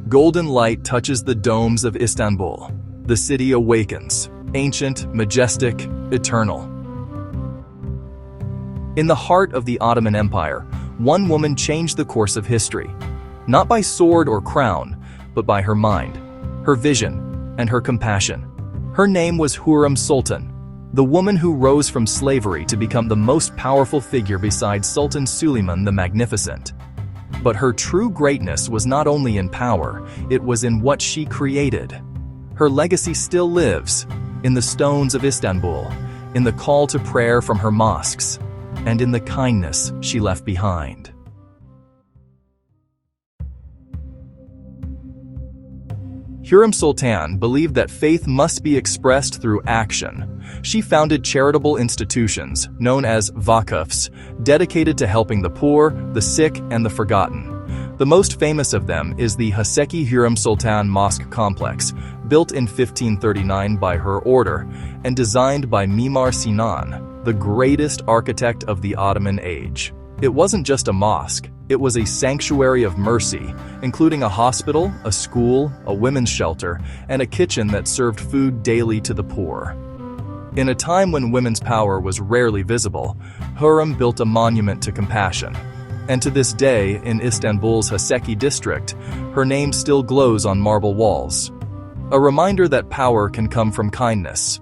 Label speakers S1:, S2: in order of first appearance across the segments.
S1: Golden light touches the domes of Istanbul. The city awakens, ancient, majestic, eternal. In the heart of the Ottoman Empire, one woman changed the course of history, not by sword or crown, but by her mind, her vision, and her compassion. Her name was Hurrem Sultan, the woman who rose from slavery to become the most powerful figure beside Sultan Suleiman the Magnificent. But her true greatness was not only in power, it was in what she created. Her legacy still lives, in the stones of Istanbul, in the call to prayer from her mosques, and in the kindness she left behind. Hurrem Sultan believed that faith must be expressed through action. She founded charitable institutions, known as vakıfs, dedicated to helping the poor, the sick, and the forgotten. The most famous of them is the Haseki Hurrem Sultan Mosque Complex, built in 1539 by her order, and designed by Mimar Sinan, the greatest architect of the Ottoman age. It wasn't just a mosque, it was a sanctuary of mercy, including a hospital, a school, a women's shelter, and a kitchen that served food daily to the poor. In a time when women's power was rarely visible, Hürrem built a monument to compassion. And to this day, in Istanbul's Haseki district, her name still glows on marble walls. A reminder that power can come from kindness.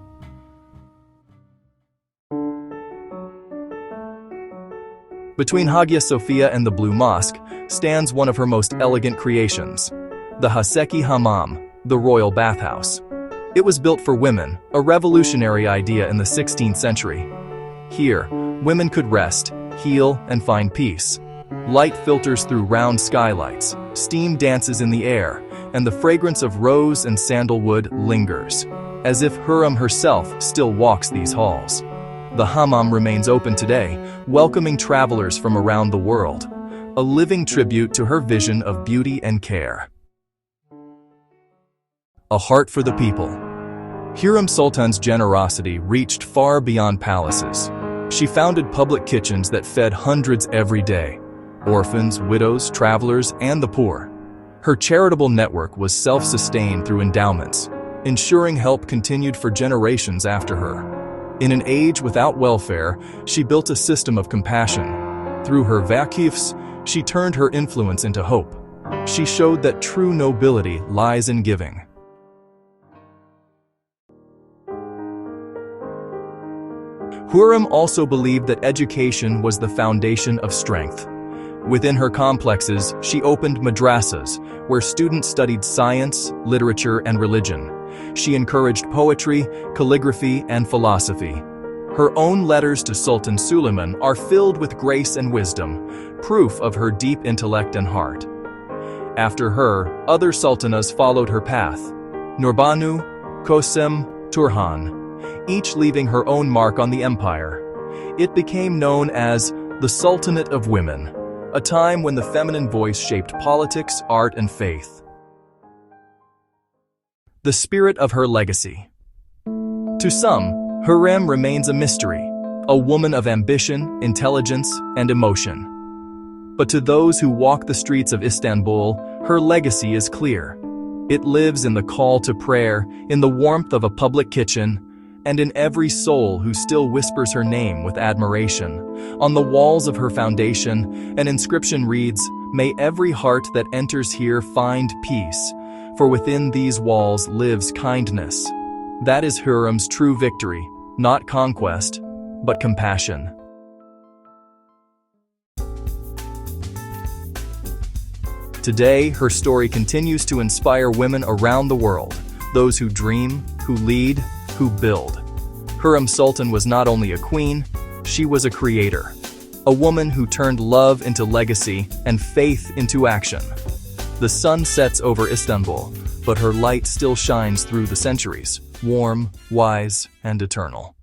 S1: Between Hagia Sophia and the Blue Mosque stands one of her most elegant creations, the Haseki Hammam, the royal bathhouse. It was built for women, a revolutionary idea in the 16th century. Here, women could rest, heal, and find peace. Light filters through round skylights, steam dances in the air, and the fragrance of rose and sandalwood lingers, as if Hürrem herself still walks these halls. The hammam remains open today, welcoming travelers from around the world, a living tribute to her vision of beauty and care. A heart for the people. Hurrem Sultan's generosity reached far beyond palaces. She founded public kitchens that fed hundreds every day, orphans, widows, travelers, and the poor. Her charitable network was self-sustained through endowments, ensuring help continued for generations after her. In an age without welfare, she built a system of compassion. Through her vakıfs, she turned her influence into hope. She showed that true nobility lies in giving. Hürrem also believed that education was the foundation of strength. Within her complexes, she opened madrasas, where students studied science, literature, and religion. She encouraged poetry, calligraphy, and philosophy. Her own letters to Sultan Suleiman are filled with grace and wisdom, proof of her deep intellect and heart. After her, other sultanas followed her path: Nurbanu, Kösem, Turhan, each leaving her own mark on the empire. It became known as the Sultanate of Women, a time when the feminine voice shaped politics, art, and faith. The spirit of her legacy. To some, Hürrem remains a mystery, a woman of ambition, intelligence, and emotion. But to those who walk the streets of Istanbul, her legacy is clear. It lives in the call to prayer, in the warmth of a public kitchen, and in every soul who still whispers her name with admiration. On the walls of her foundation, an inscription reads, "May every heart that enters here find peace, for within these walls lives kindness." That is Hürrem's true victory, not conquest, but compassion. Today, her story continues to inspire women around the world, those who dream, who lead, who build. Hürrem Sultan was not only a queen, she was a creator, a woman who turned love into legacy and faith into action. The sun sets over Istanbul, but her light still shines through the centuries, warm, wise, and eternal.